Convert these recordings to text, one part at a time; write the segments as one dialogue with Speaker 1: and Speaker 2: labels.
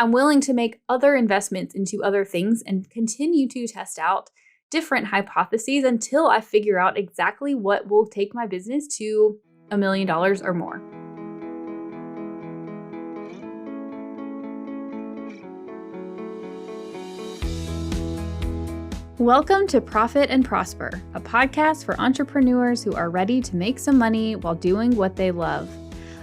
Speaker 1: I'm willing to make other investments into other things and continue to test out different hypotheses until I figure out exactly what will take my business to $1 million or more. Welcome to Profit and Prosper, a podcast for entrepreneurs who are ready to make some money while doing what they love.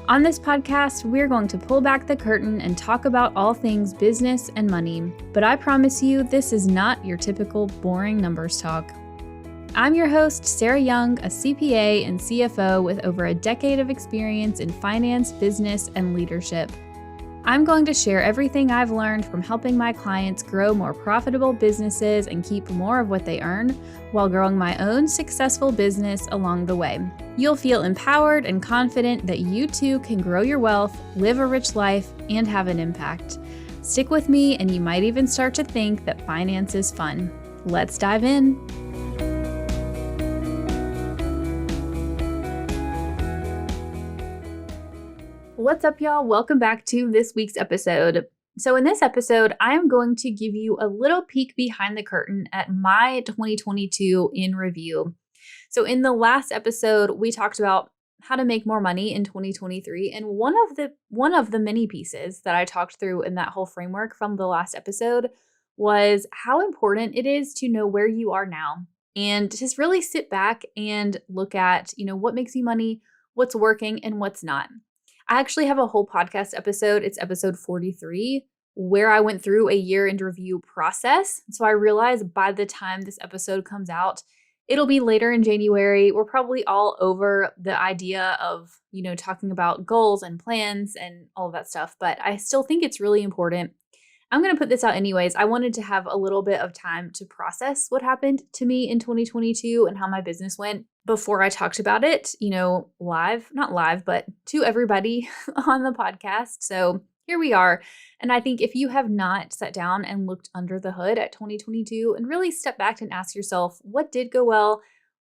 Speaker 1: On this podcast, we're going to pull back the curtain and talk about all things business and money, but I promise you this is not your typical boring numbers talk. I'm your host, Sarah Young, a CPA and CFO with over a decade of experience in finance, business, and leadership. I'm going to share everything I've learned from helping my clients grow more profitable businesses and keep more of what they earn while growing my own successful business along the way. You'll feel empowered and confident that you too can grow your wealth, live a rich life, and have an impact. Stick with me and you might even start to think that finance is fun. Let's dive in. What's up, y'all? Welcome back to this week's episode. So in this episode, I'm going to give you a little peek behind the curtain at my 2022 in review. So in the last episode, we talked about how to make more money in 2023. And one of the many pieces that I talked through in that whole framework from the last episode was how important it is to know where you are now and just really sit back and look at, what makes you money, what's working and what's not. I actually have a whole podcast episode. It's episode 43, where I went through a year in review process. So I realized by the time this episode comes out, it'll be later in January. We're probably all over the idea of, talking about goals and plans and all of that stuff, but I still think it's really important. I'm going to put this out anyways. I wanted to have a little bit of time to process what happened to me in 2022 and how my business went before I talked about it, not live, but to everybody on the podcast. So here we are. And I think if you have not sat down and looked under the hood at 2022 and really stepped back and asked yourself, what did go well?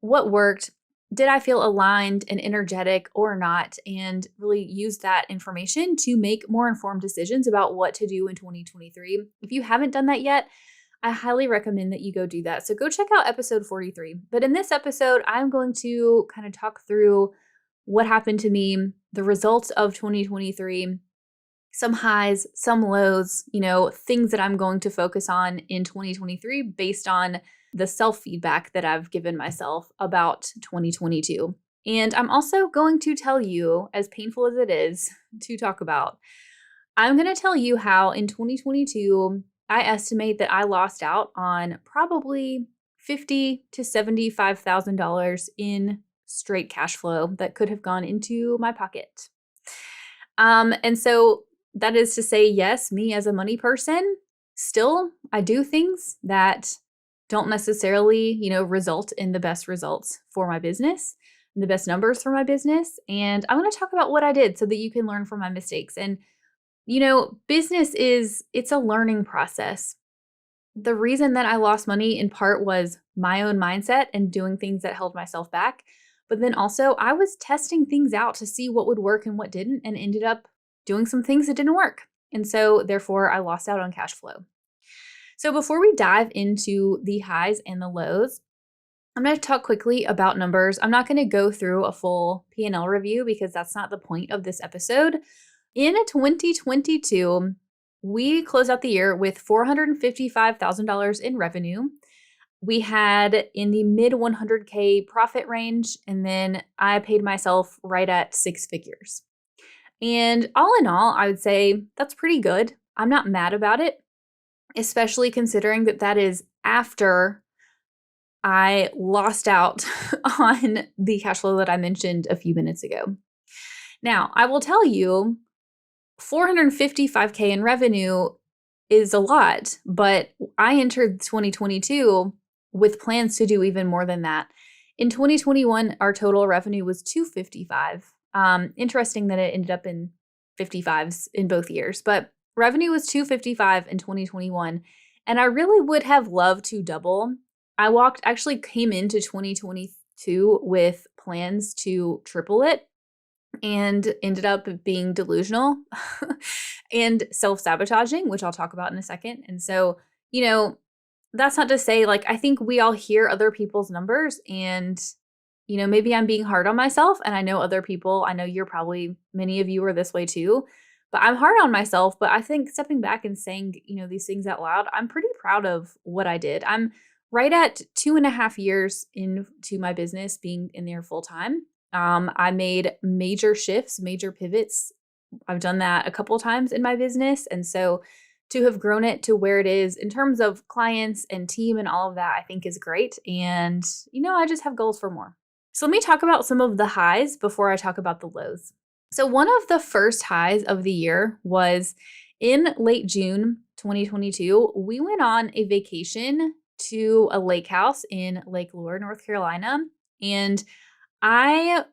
Speaker 1: What worked? Did I feel aligned and energetic or not? And really use that information to make more informed decisions about what to do in 2023. If you haven't done that yet, I highly recommend that you go do that. So go check out episode 43. But in this episode, I'm going to kind of talk through what happened to me, the results of 2023, some highs, some lows, things that I'm going to focus on in 2023 based on the self-feedback that I've given myself about 2022. And I'm also going to tell you, as painful as it is to talk about, I'm going to tell you how in 2022, I estimate that I lost out on probably $50,000 to $75,000 in straight cash flow that could have gone into my pocket. And so that is to say, yes, me as a money person, still, I do things that don't necessarily, result in the best results for my business and the best numbers for my business. And I'm going to talk about what I did so that you can learn from my mistakes. And, business it's a learning process. The reason that I lost money in part was my own mindset and doing things that held myself back. But then also I was testing things out to see what would work and what didn't, and ended up doing some things that didn't work. And so therefore I lost out on cash flow. So before we dive into the highs and the lows, I'm going to talk quickly about numbers. I'm not going to go through a full P&L review because that's not the point of this episode. In 2022, we closed out the year with $455,000 in revenue. We had in the mid 100K profit range, and then I paid myself right at six figures. And all in all, I would say that's pretty good. I'm not mad about it, especially considering that is after I lost out on the cash flow that I mentioned a few minutes ago. Now, I will tell you, $455K in revenue is a lot, but I entered 2022 with plans to do even more than that. In 2021, our total revenue was $255. Interesting that it ended up in 55s in both years, but revenue was $255 in 2021, and I really would have loved to double. I came into 2022 with plans to triple it. and ended up being delusional and self-sabotaging, which I'll talk about in a second. And so, that's not to say, like, I think we all hear other people's numbers and, maybe I'm being hard on myself, and I know other people, I know many of you are this way too, but I'm hard on myself. But I think stepping back and saying, these things out loud, I'm pretty proud of what I did. I'm right at 2.5 years into my business being in there full time. I made major shifts, major pivots. I've done that a couple times in my business. And so to have grown it to where it is in terms of clients and team and all of that, I think is great. And, I just have goals for more. So let me talk about some of the highs before I talk about the lows. So one of the first highs of the year was in late June 2022, we went on a vacation to a lake house in Lake Lure, North Carolina. And I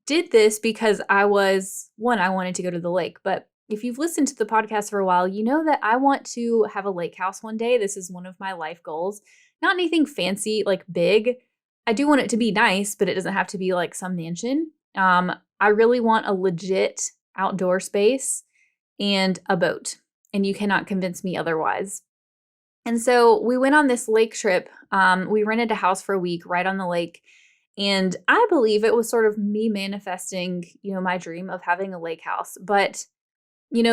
Speaker 1: did this because I wanted to go to the lake. But if you've listened to the podcast for a while, you know that I want to have a lake house one day. This is one of my life goals. Not anything fancy, like big. I do want it to be nice, but it doesn't have to be like some mansion. I really want a legit outdoor space and a boat, and you cannot convince me otherwise. And so we went on this lake trip. We rented a house for a week right on the lake. And I believe it was sort of me manifesting, my dream of having a lake house. But,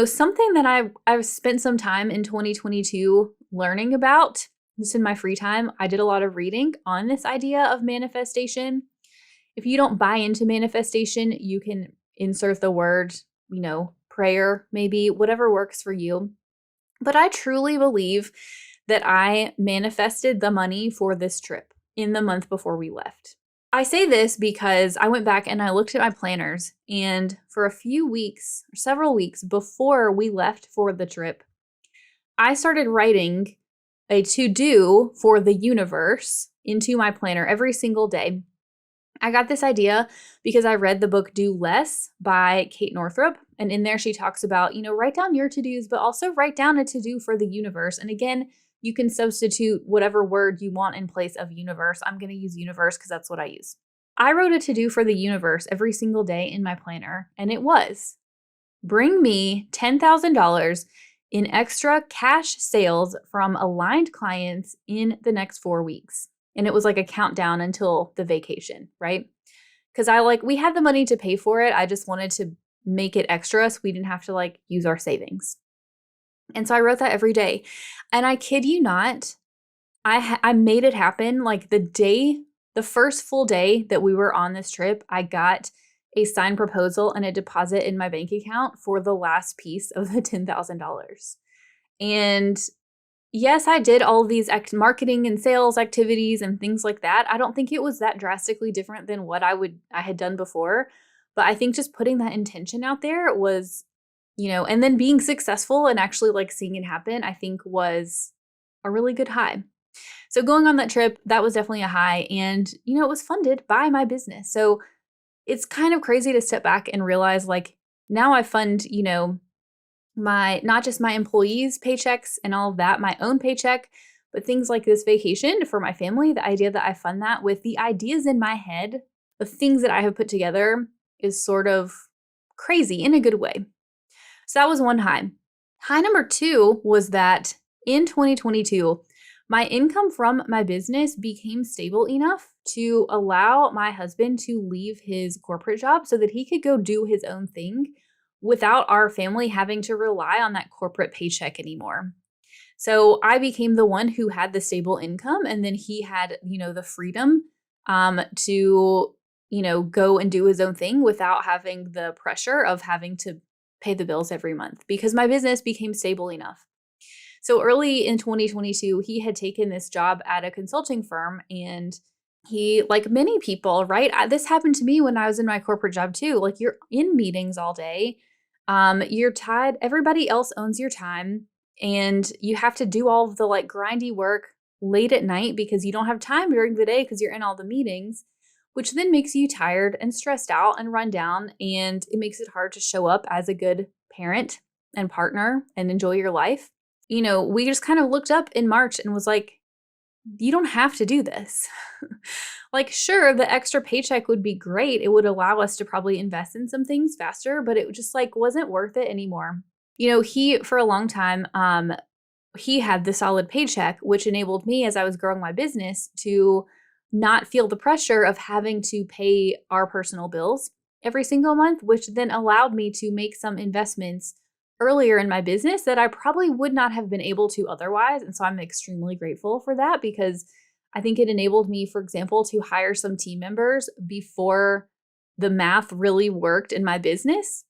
Speaker 1: something that I've spent some time in 2022 learning about, just in my free time, I did a lot of reading on this idea of manifestation. If you don't buy into manifestation, you can insert the word, prayer, maybe, whatever works for you. But I truly believe that I manifested the money for this trip in the month before we left. I say this because I went back and I looked at my planners, and for a few weeks, or several weeks before we left for the trip, I started writing a to-do for the universe into my planner every single day. I got this idea because I read the book Do Less by Kate Northrup. And in there, she talks about, write down your to-dos, but also write down a to-do for the universe. And again, you can substitute whatever word you want in place of universe. I'm going to use universe because that's what I use. I wrote a to-do for the universe every single day in my planner, and it was bring me $10,000 in extra cash sales from aligned clients in the next 4 weeks. And it was like a countdown until the vacation, right? Because we had the money to pay for it. I just wanted to make it extra so we didn't have to use our savings. And so I wrote that every day. And I kid you not, I made it happen. The first full day that we were on this trip, I got a signed proposal and a deposit in my bank account for the last piece of the $10,000. And yes, I did all of these marketing and sales activities and things like that. I don't think it was that drastically different than what I had done before. But I think just putting that intention out there was, and then being successful and actually seeing it happen, I think was a really good high. So going on that trip, that was definitely a high. And, it was funded by my business. So it's kind of crazy to step back and realize now I fund, not just my employees' paychecks and all of that, my own paycheck, but things like this vacation for my family. The idea that I fund that with the ideas in my head, the things that I have put together is sort of crazy in a good way. So that was one high. High number 2 was that in 2022, my income from my business became stable enough to allow my husband to leave his corporate job so that he could go do his own thing without our family having to rely on that corporate paycheck anymore. So I became the one who had the stable income, and then he had, the freedom to, go and do his own thing without having the pressure of having to pay the bills every month because my business became stable enough. So early in 2022, he had taken this job at a consulting firm, and he, like many people, right? This happened to me when I was in my corporate job too. You're in meetings all day. You're tired. Everybody else owns your time, and you have to do all of the grindy work late at night because you don't have time during the day because you're in all the meetings, which then makes you tired and stressed out and run down, and it makes it hard to show up as a good parent and partner and enjoy your life. We just kind of looked up in March and was like, you don't have to do this. Like, sure, the extra paycheck would be great. It would allow us to probably invest in some things faster, but it just like wasn't worth it anymore. He, for a long time, he had the solid paycheck, which enabled me as I was growing my business to not feel the pressure of having to pay our personal bills every single month, which then allowed me to make some investments earlier in my business that I probably would not have been able to otherwise. And so I'm extremely grateful for that because I think it enabled me, for example, to hire some team members before the math really worked in my business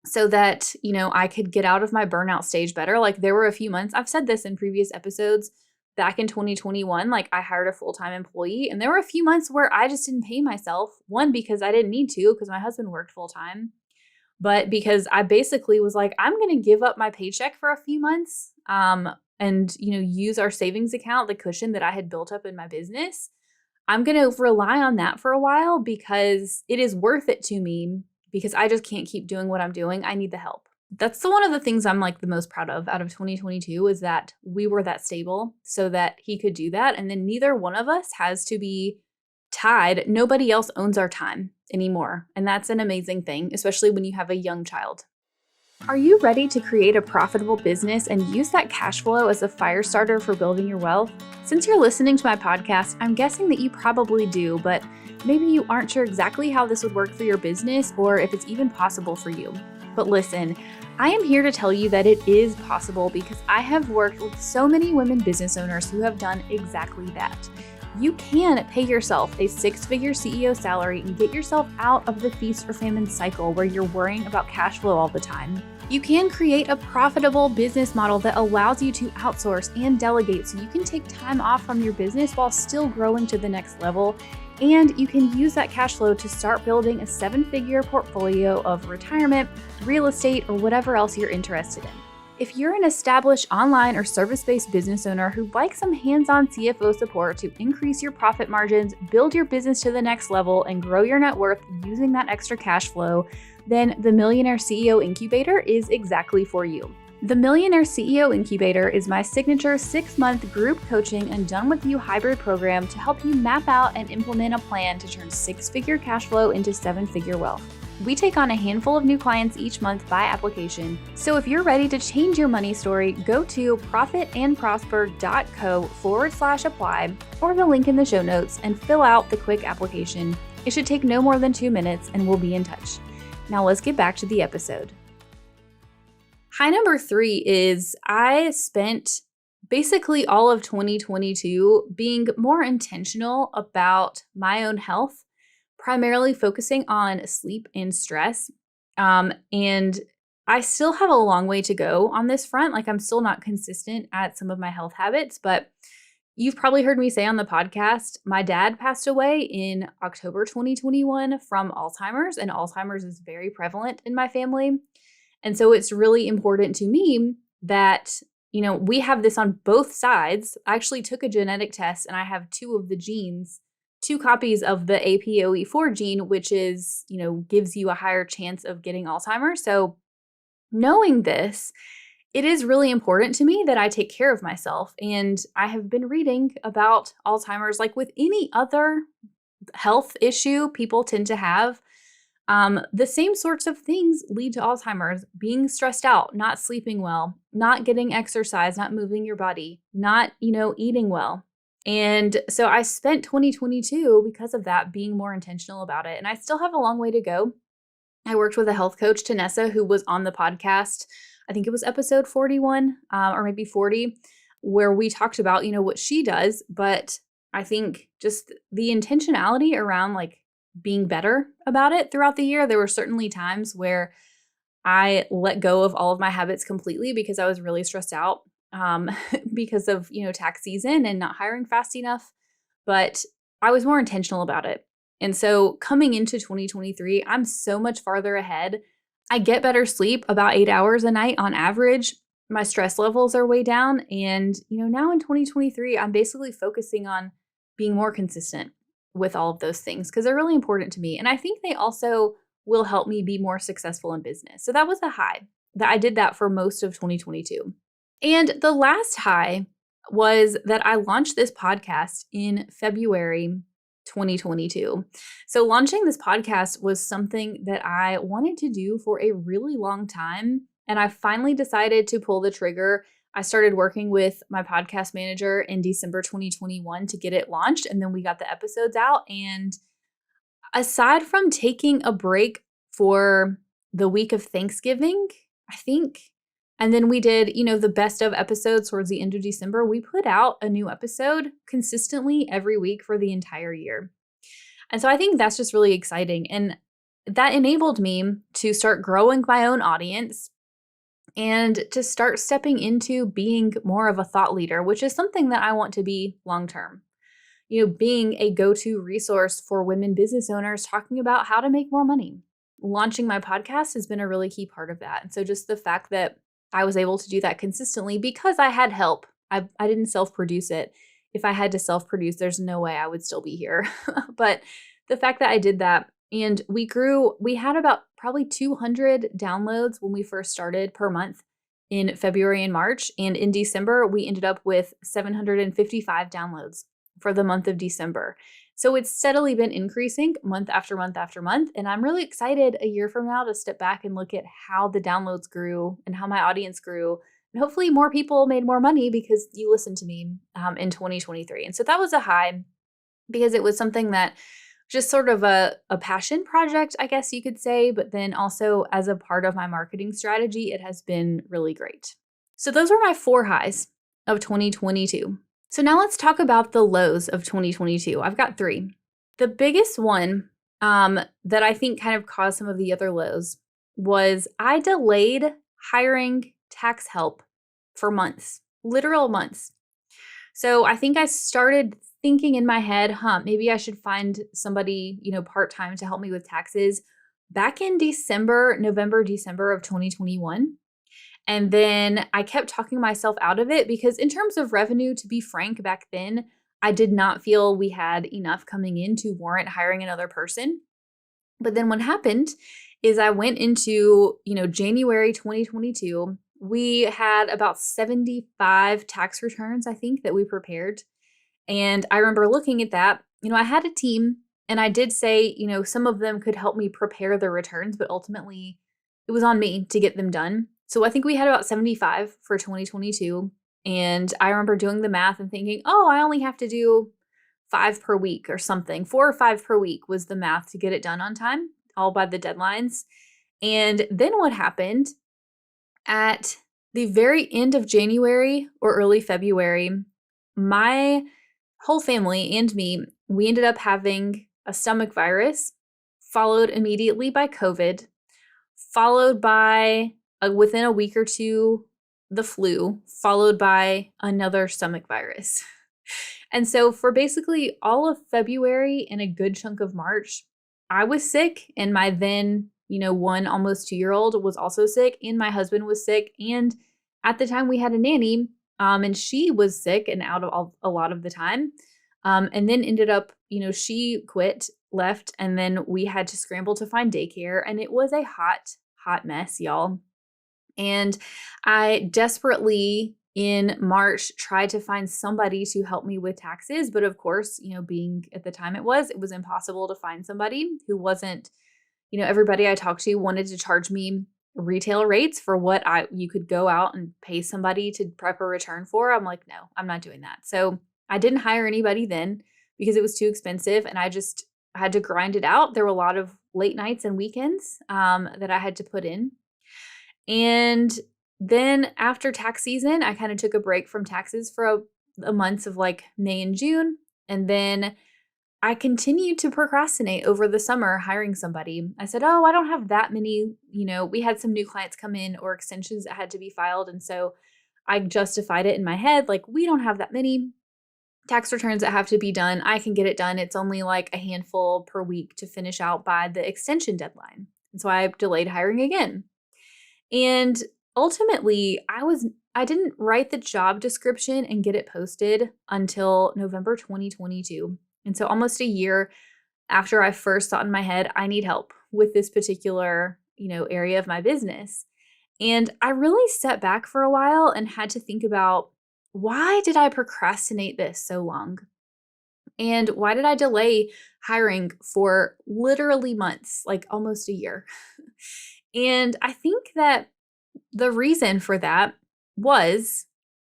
Speaker 1: so that, I could get out of my burnout stage better. Like there were a few months, I've said this in previous episodes, back in 2021, like I hired a full-time employee and there were a few months where I just didn't pay myself. One, because I didn't need to because my husband worked full-time, but because I basically was like, I'm going to give up my paycheck for a few months and, use our savings account, the cushion that I had built up in my business. I'm going to rely on that for a while because it is worth it to me because I just can't keep doing what I'm doing. I need the help. That's one of the things I'm like the most proud of out of 2022 is that we were that stable so that he could do that. And then neither one of us has to be tied. Nobody else owns our time anymore. And that's an amazing thing, especially when you have a young child. Are you ready to create a profitable business and use that cash flow as a fire starter for building your wealth? Since you're listening to my podcast, I'm guessing that you probably do, but maybe you aren't sure exactly how this would work for your business or if it's even possible for you. But listen, I am here to tell you that it is possible because I have worked with so many women business owners who have done exactly that. You can pay yourself a six-figure CEO salary and get yourself out of the feast or famine cycle where you're worrying about cash flow all the time. You can create a profitable business model that allows you to outsource and delegate so you can take time off from your business while still growing to the next level. And you can use that cash flow to start building a seven-figure portfolio of retirement, real estate, or whatever else you're interested in. If you're an established online or service-based business owner who'd like some hands-on CFO support to increase your profit margins, build your business to the next level, and grow your net worth using that extra cash flow, then the Millionaire CEO Incubator is exactly for you. The Millionaire CEO Incubator is my signature 6-month group coaching and done-with-you hybrid program to help you map out and implement a plan to turn six-figure cash flow into seven-figure wealth. We take on a handful of new clients each month by application. So if you're ready to change your money story, go to profitandprosper.co/apply or the link in the show notes and fill out the quick application. It should take no more than 2 minutes and we'll be in touch. Now let's get back to the episode. High number 3 is I spent basically all of 2022 being more intentional about my own health, primarily focusing on sleep and stress. And I still have a long way to go on this front. Like I'm still not consistent at some of my health habits, but you've probably heard me say on the podcast, my dad passed away in October 2021 from Alzheimer's, and Alzheimer's is very prevalent in my family. And so it's really important to me that, we have this on both sides. I actually took a genetic test and I have two of the genes, 2 copies of the APOE4 gene, which is, gives you a higher chance of getting Alzheimer's. So knowing this, it is really important to me that I take care of myself. And I have been reading about Alzheimer's, like with any other health issue people tend to have. The same sorts of things lead to Alzheimer's: being stressed out, not sleeping well, not getting exercise, not moving your body, not, eating well. And so I spent 2022 because of that being more intentional about it. And I still have a long way to go. I worked with a health coach, Tanessa, who was on the podcast. I think it was episode 41 or maybe 40, where we talked about, what she does. But I think just the intentionality around like being better about it throughout the year. There were certainly times where I let go of all of my habits completely because I was really stressed out because of, tax season and not hiring fast enough. But I was more intentional about it. And so coming into 2023, I'm so much farther ahead. I get better sleep, about 8 hours a night on average. My stress levels are way down. And, now in 2023, I'm basically focusing on being more consistent with all of those things because they're really important to me. And I think they also will help me be more successful in business. So that was a high that I did that for most of 2022. And the last high was that I launched this podcast in February 2022. So launching this podcast was something that I wanted to do for a really long time, and I finally decided to pull the trigger. I started working with my podcast manager in December 2021 to get it launched, and then we got the episodes out. And aside from taking a break for the week of Thanksgiving, I think, and then we did, the best of episodes towards the end of December, we put out a new episode consistently every week for the entire year. And so I think that's just really exciting. And that enabled me to start growing my own audience and to start stepping into being more of a thought leader, which is something that I want to be long term. Being a go-to resource for women business owners talking about how to make more money. Launching my podcast has been a really key part of that. And so just the fact that I was able to do that consistently because I had help. I didn't self-produce it. If I had to self-produce, there's no way I would still be here. But the fact that I did that, and we had about probably 200 downloads when we first started per month in February and March. And in December, we ended up with 755 downloads for the month of December. So it's steadily been increasing month after month after month. And I'm really excited a year from now to step back and look at how the downloads grew and how my audience grew. And hopefully more people made more money because you listened to me in 2023. And so that was a high because it was something that just sort of a passion project, I guess you could say, but then also as a part of my marketing strategy, it has been really great. So those were my 4 highs of 2022. So now let's talk about the lows of 2022. I've got 3. The biggest one that I think kind of caused some of the other lows was I delayed hiring tax help for months, literal months. So I think I started thinking in my head, maybe I should find somebody, part-time to help me with taxes back in November, December of 2021. And then I kept talking myself out of it because in terms of revenue, to be frank, back then, I did not feel we had enough coming in to warrant hiring another person. But then what happened is I went into, January 2022. We had about 75 tax returns, I think, that we prepared. And I remember looking at that, I had a team and I did say, some of them could help me prepare the returns, but ultimately it was on me to get them done. So I think we had about 75 for 2022. And I remember doing the math and thinking, I only have to do 5 per week or something. 4 or 5 per week was the math to get it done on time, all by the deadlines. And then what happened at the very end of January or early February, my whole family and me, we ended up having a stomach virus, followed immediately by COVID, followed by within a week or two, the flu, followed by another stomach virus. And so for basically all of February and a good chunk of March, I was sick, and my then, 1 almost 2-year-old was also sick, and my husband was sick. And at the time we had a nanny, and she was sick and out of a lot of the time. And then ended up, she quit, left, and then we had to scramble to find daycare. And it was a hot mess, y'all. And I desperately in March tried to find somebody to help me with taxes. But of course, being at the time it was impossible to find somebody who wasn't, everybody I talked to wanted to charge me retail rates for what you could go out and pay somebody to prep a return for. I'm like, no, I'm not doing that. So I didn't hire anybody then because it was too expensive, and I just had to grind it out. There were a lot of late nights and weekends that I had to put in. And then after tax season, I kind of took a break from taxes for a months of like May and June. And then I continued to procrastinate over the summer hiring somebody. I said, I don't have that many, we had some new clients come in or extensions that had to be filed. And so I justified it in my head, like, we don't have that many tax returns that have to be done. I can get it done. It's only like a handful per week to finish out by the extension deadline. And so I delayed hiring again. And ultimately, I didn't write the job description and get it posted until November 2022. And so almost a year after I first thought in my head, I need help with this particular, area of my business. And I really stepped back for a while and had to think about why did I procrastinate this so long? And why did I delay hiring for literally months, like almost a year? And I think that the reason for that was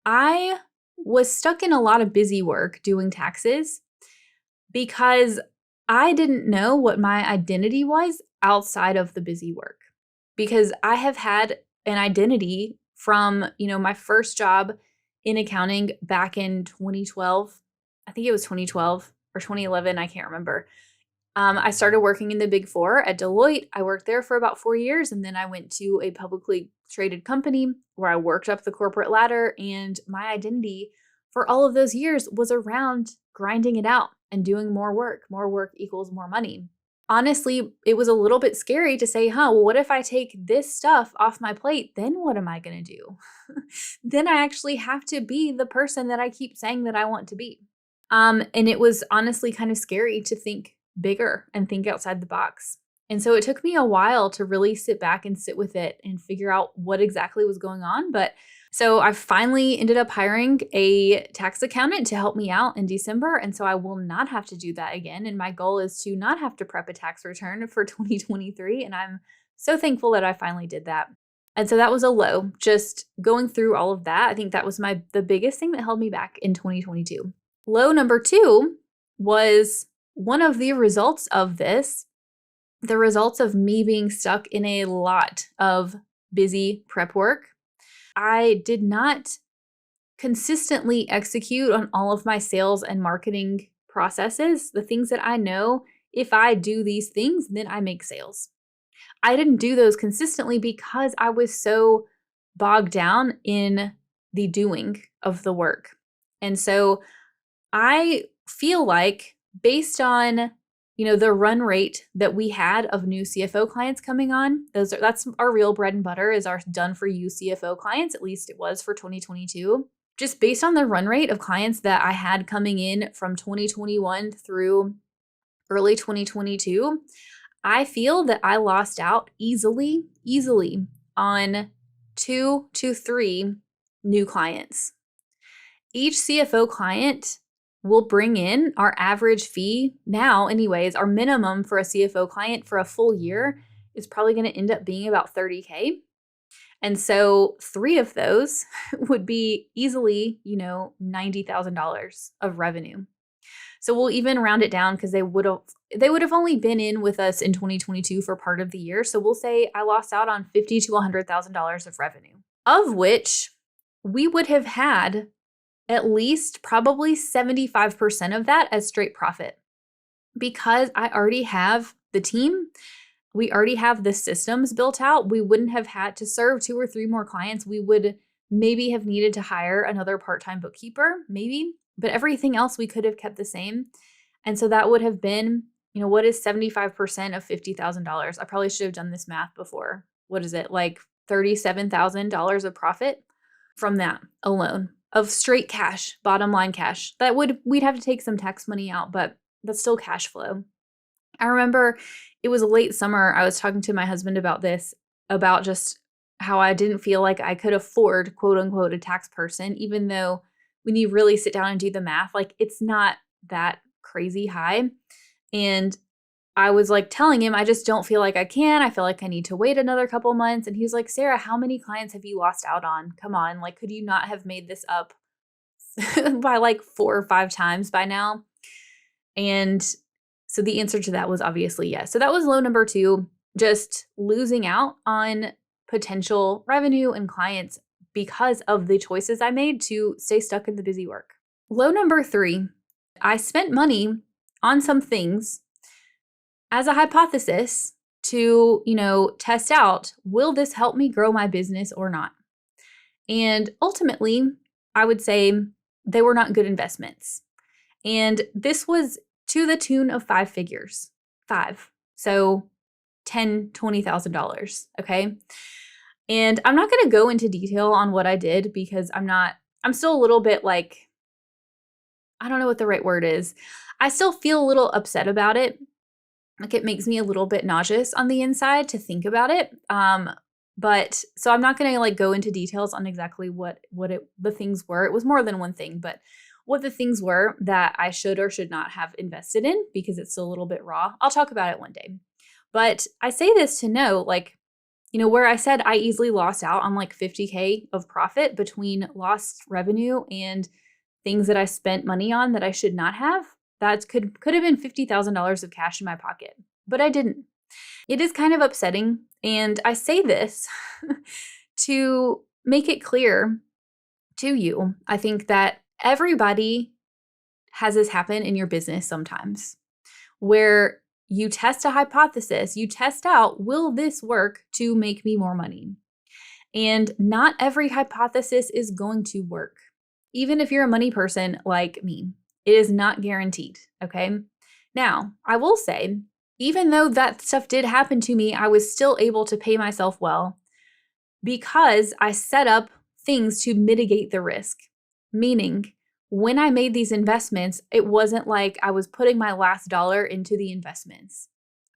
Speaker 1: I was stuck in a lot of busy work doing taxes because I didn't know what my identity was outside of the busy work. Because I have had an identity from, my first job in accounting back in 2012. I think it was 2012 or 2011, I can't remember. I started working in the Big Four at Deloitte. I worked there for about 4 years, and then I went to a publicly traded company where I worked up the corporate ladder. And my identity for all of those years was around grinding it out and doing more work. More work equals more money. Honestly, it was a little bit scary to say, well, what if I take this stuff off my plate? Then what am I going to do? Then I actually have to be the person that I keep saying that I want to be. And it was honestly kind of scary to think bigger and think outside the box. And so it took me a while to really sit back and sit with it and figure out what exactly was going on. But so I finally ended up hiring a tax accountant to help me out in December. And so I will not have to do that again. And my goal is to not have to prep a tax return for 2023. And I'm so thankful that I finally did that. And so that was a low, just going through all of that. I think that was the biggest thing that held me back in 2022. Low number 2 was one of the results of this, the results of me being stuck in a lot of busy prep work. I did not consistently execute on all of my sales and marketing processes, the things that I know if I do these things, then I make sales. I didn't do those consistently because I was so bogged down in the doing of the work. And so I feel like based on, the run rate that we had of new CFO clients coming on, that's our real bread and butter is our done for you CFO clients. At least it was for 2022. Just based on the run rate of clients that I had coming in from 2021 through early 2022, I feel that I lost out easily on 2 to 3 new clients. Each CFO client will bring in our average fee now, anyways. Our minimum for a CFO client for a full year is probably going to end up being about $30,000. And so 3 of those would be easily, $90,000 of revenue. So we'll even round it down because they would have only been in with us in 2022 for part of the year. So we'll say I lost out on $50,000 to $100,000 of revenue, of which we would have had at least probably 75% of that as straight profit. Because I already have the team, we already have the systems built out, we wouldn't have had to serve 2 or 3 more clients. We would maybe have needed to hire another part-time bookkeeper, maybe, but everything else we could have kept the same. And so that would have been, what is 75% of $50,000? I probably should have done this math before. What is it? Like $37,000 of profit from that alone. Of straight cash, bottom line cash. We'd have to take some tax money out, but that's still cash flow. I remember it was late summer. I was talking to my husband about this, about just how I didn't feel like I could afford, quote unquote, a tax person, even though when you really sit down and do the math, like it's not that crazy high. And I was like telling him, I just don't feel like I can. I feel like I need to wait another couple months. And he was like, Sarah, how many clients have you lost out on? Come on. Like, could you not have made this up by like 4 or 5 times by now? And so the answer to that was obviously yes. So that was low number 2, just losing out on potential revenue and clients because of the choices I made to stay stuck in the busy work. Low number 3, I spent money on some things as a hypothesis to, test out, will this help me grow my business or not? And ultimately, I would say they were not good investments. And this was to the tune of 5 figures, 5. So $10,000, $20,000, okay? And I'm not going to go into detail on what I did because I'm still a little bit like, I don't know what the right word is. I still feel a little upset about it. Like it makes me a little bit nauseous on the inside to think about it. But so I'm not going to like go into details on exactly the things were. It was more than one thing, but what the things were that I should or should not have invested in because it's still a little bit raw. I'll talk about it one day. But I say this to know, like, where I said I easily lost out on like 50K of profit between lost revenue and things that I spent money on that I should not have, that could have been $50,000 of cash in my pocket, but I didn't. It is kind of upsetting, and I say this to make it clear to you. I think that everybody has this happen in your business sometimes, where you test a hypothesis, you test out, will this work to make me more money? And not every hypothesis is going to work. Even if you're a money person like me, it is not guaranteed, okay? Now, I will say, even though that stuff did happen to me, I was still able to pay myself well because I set up things to mitigate the risk. Meaning, when I made these investments, it wasn't like I was putting my last dollar into the investments.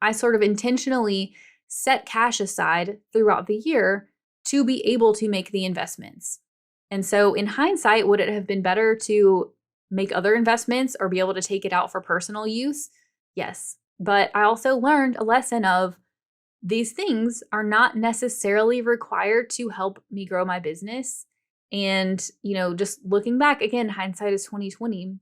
Speaker 1: I sort of intentionally set cash aside throughout the year to be able to make the investments. And so in hindsight, would it have been better to make other investments or be able to take it out for personal use? Yes. But I also learned a lesson of these things are not necessarily required to help me grow my business. And, just looking back, again, hindsight is 2020.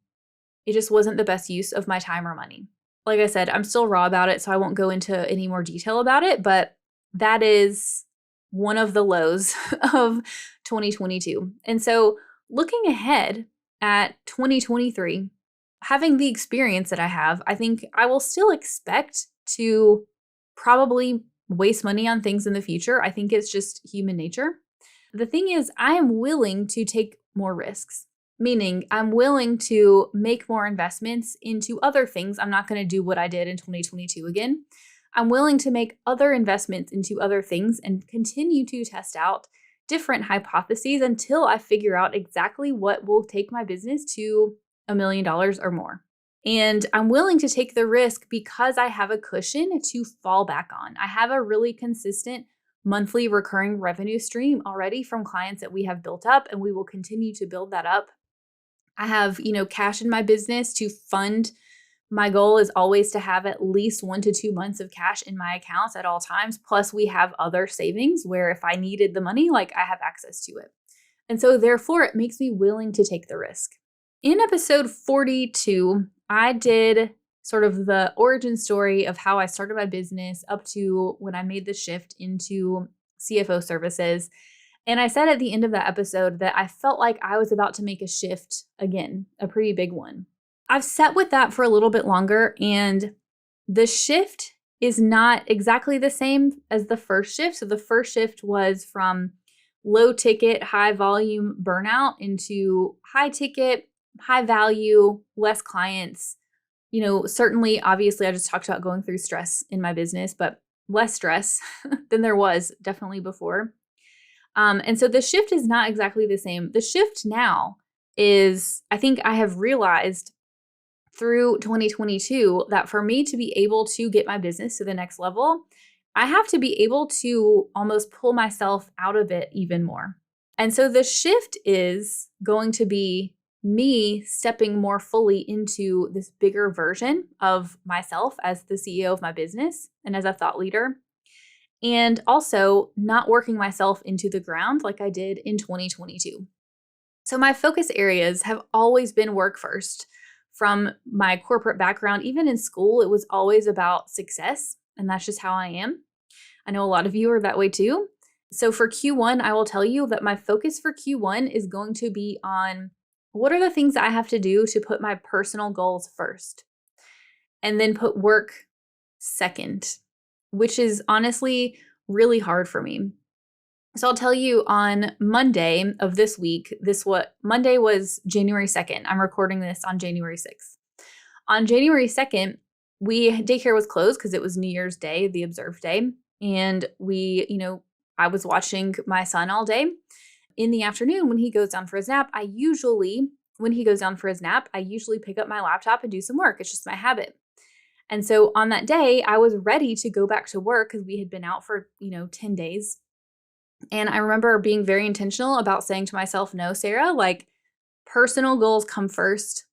Speaker 1: It just wasn't the best use of my time or money. Like I said, I'm still raw about it, so I won't go into any more detail about it, but that is one of the lows of 2022. And so looking ahead at 2023, having the experience that I have, I think I will still expect to probably waste money on things in the future. I think it's just human nature. The thing is, I am willing to take more risks, meaning I'm willing to make more investments into other things. I'm not going to do what I did in 2022 again. I'm willing to make other investments into other things and continue to test out different hypotheses until I figure out exactly what will take my business to $1 million or more. And I'm willing to take the risk because I have a cushion to fall back on. I have a really consistent monthly recurring revenue stream already from clients that we have built up, and we will continue to build that up. I have, cash in my business to fund. My goal is always to have at least 1 to 2 months of cash in my accounts at all times. Plus, we have other savings where if I needed the money, like I have access to it. And so therefore, it makes me willing to take the risk. In episode 42, I did sort of the origin story of how I started my business up to when I made the shift into CFO services. And I said at the end of that episode that I felt like I was about to make a shift again, a pretty big one. I've sat with that for a little bit longer, and the shift is not exactly the same as the first shift. So the first shift was from low ticket, high volume burnout into high ticket, high value, less clients. Certainly, obviously, I just talked about going through stress in my business, but less stress than there was definitely before. And so the shift is not exactly the same. The shift now is, I think I have realized through 2022 that for me to be able to get my business to the next level, I have to be able to almost pull myself out of it even more. And so the shift is going to be me stepping more fully into this bigger version of myself as the CEO of my business and as a thought leader, and also not working myself into the ground like I did in 2022. So my focus areas have always been work first. From my corporate background, even in school, it was always about success, and that's just how I am. I know a lot of you are that way too. So for Q1, I will tell you that my focus for Q1 is going to be on what are the things I have to do to put my personal goals first, and then put work second, which is honestly really hard for me. So I'll tell you on Monday of this week, Monday was January 2nd. I'm recording this on January 6th. On January 2nd, daycare was closed because it was New Year's Day, the observed day. And I was watching my son all day. In the afternoon, when he goes down for his nap, I usually pick up my laptop and do some work. It's just my habit. And so on that day, I was ready to go back to work because we had been out for, 10 days. And I remember being very intentional about saying to myself, no, Sarah, like personal goals come first,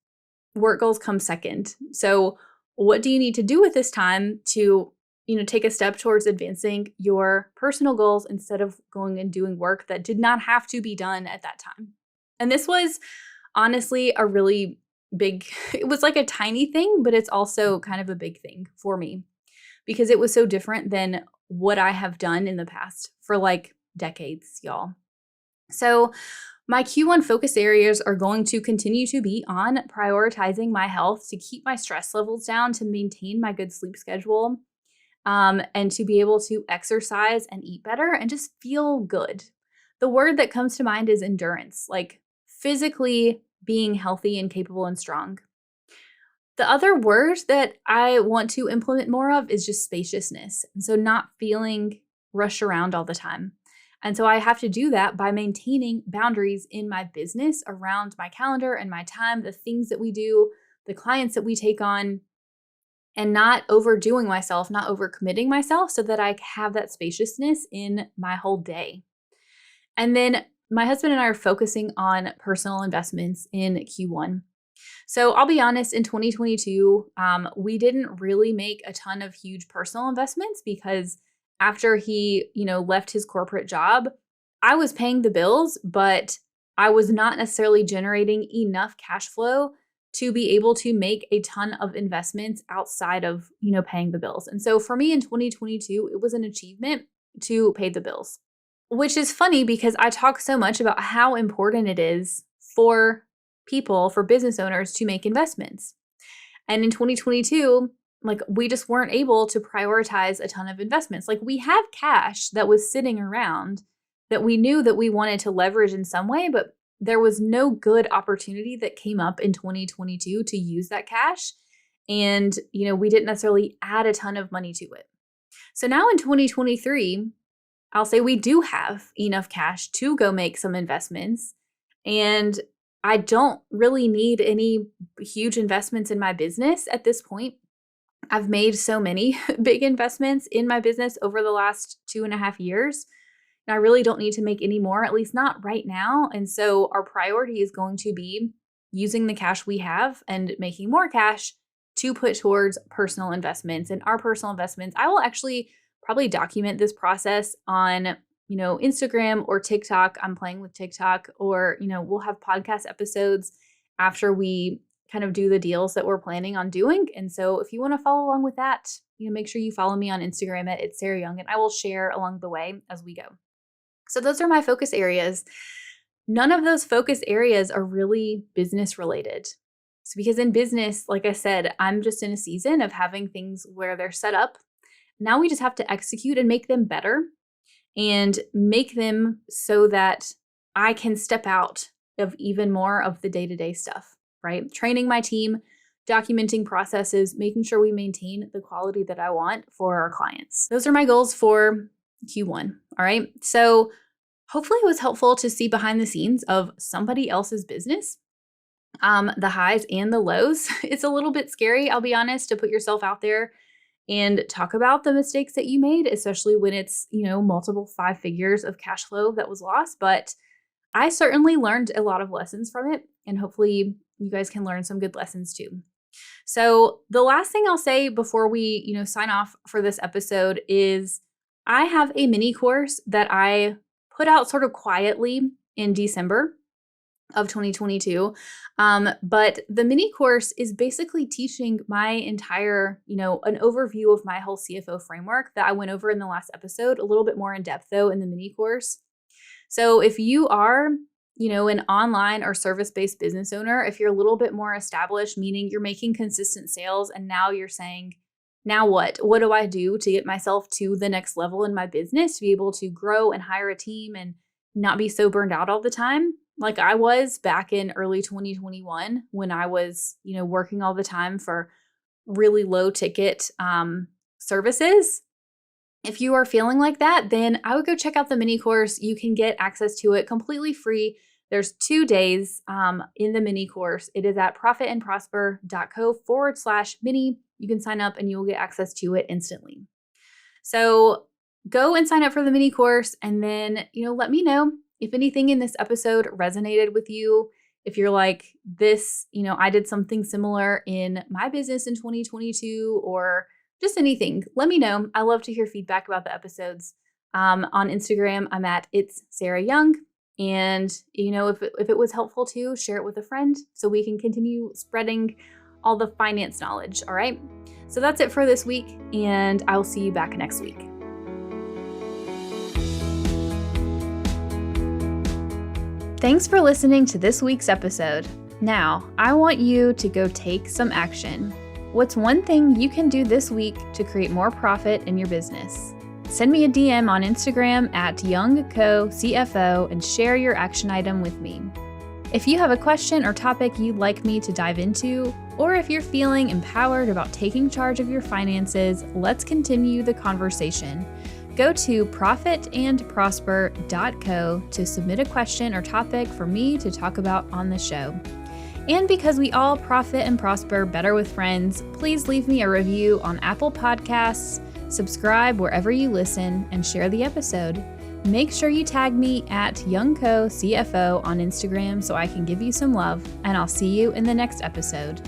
Speaker 1: work goals come second. So what do you need to do with this time to, take a step towards advancing your personal goals instead of going and doing work that did not have to be done at that time? And this was honestly a really big, it was like a tiny thing, but it's also kind of a big thing for me because it was so different than what I have done in the past for like decades, y'all. So, my Q1 focus areas are going to continue to be on prioritizing my health to keep my stress levels down, to maintain my good sleep schedule, and to be able to exercise and eat better and just feel good. The word that comes to mind is endurance, like physically being healthy and capable and strong. The other word that I want to implement more of is just spaciousness. And so not feeling rushed around all the time. And so I have to do that by maintaining boundaries in my business around my calendar and my time, the things that we do, the clients that we take on, and not overdoing myself, not overcommitting myself so that I have that spaciousness in my whole day. And then my husband and I are focusing on personal investments in Q1. So I'll be honest, in 2022, we didn't really make a ton of huge personal investments because after he, left his corporate job, I was paying the bills, but I was not necessarily generating enough cash flow to be able to make a ton of investments outside of, paying the bills. And so for me in 2022, it was an achievement to pay the bills, which is funny because I talk so much about how important it is for people, for business owners to make investments. And in 2022, like we just weren't able to prioritize a ton of investments. Like we have cash that was sitting around that we knew that we wanted to leverage in some way, but there was no good opportunity that came up in 2022 to use that cash. And, we didn't necessarily add a ton of money to it. So now in 2023, I'll say we do have enough cash to go make some investments. And I don't really need any huge investments in my business at this point. I've made so many big investments in my business over the last 2.5 years. And I really don't need to make any more, at least not right now. And so our priority is going to be using the cash we have and making more cash to put towards personal investments. And our personal investments, I will actually probably document this process on, Instagram or TikTok. I'm playing with TikTok, or, we'll have podcast episodes after we kind of do the deals that we're planning on doing. And so if you want to follow along with that, make sure you follow me on Instagram at It's Sarah Young, and I will share along the way as we go. So those are my focus areas. None of those focus areas are really business related. So because in business, like I said, I'm just in a season of having things where they're set up. Now we just have to execute and make them better and make them so that I can step out of even more of the day-to-day stuff, right? Training my team, documenting processes, making sure we maintain the quality that I want for our clients. Those are my goals for Q1, all right? So hopefully it was helpful to see behind the scenes of somebody else's business, the highs and the lows. It's a little bit scary, I'll be honest, to put yourself out there and talk about the mistakes that you made, especially when it's, multiple 5 figures of cash flow that was lost. But I certainly learned a lot of lessons from it, and hopefully you guys can learn some good lessons too. So the last thing I'll say before we, sign off for this episode is I have a mini course that I put out sort of quietly in December of 2022. But the mini course is basically teaching my entire, an overview of my whole CFO framework that I went over in the last episode, a little bit more in depth though in the mini course. So if you are, an online or service-based business owner, if you're a little bit more established, meaning you're making consistent sales and now you're saying, now what? What do I do to get myself to the next level in my business to be able to grow and hire a team and not be so burned out all the time? Like I was back in early 2021 when I was, working all the time for really low ticket services. If you are feeling like that, then I would go check out the mini course. You can get access to it completely free. There's 2 days in the mini course. It is at profitandprosper.co/mini. You can sign up and you will get access to it instantly. So go and sign up for the mini course, and then, let me know if anything in this episode resonated with you. If you're like, this, I did something similar in my business in 2022, or just anything, let me know. I love to hear feedback about the episodes. On Instagram, I'm at It's Sarah Young. And, if it was helpful too, share it with a friend so we can continue spreading all the finance knowledge. All right. So that's it for this week, and I'll see you back next week. Thanks for listening to this week's episode. Now, I want you to go take some action. What's one thing you can do this week to create more profit in your business? Send me a DM on Instagram at YoungCoCFO and share your action item with me. If you have a question or topic you'd like me to dive into, or if you're feeling empowered about taking charge of your finances, let's continue the conversation. Go to profitandprosper.co to submit a question or topic for me to talk about on the show. And because we all profit and prosper better with friends, please leave me a review on Apple Podcasts, subscribe wherever you listen, and share the episode. Make sure you tag me at YoungCoCFO on Instagram so I can give you some love, and I'll see you in the next episode.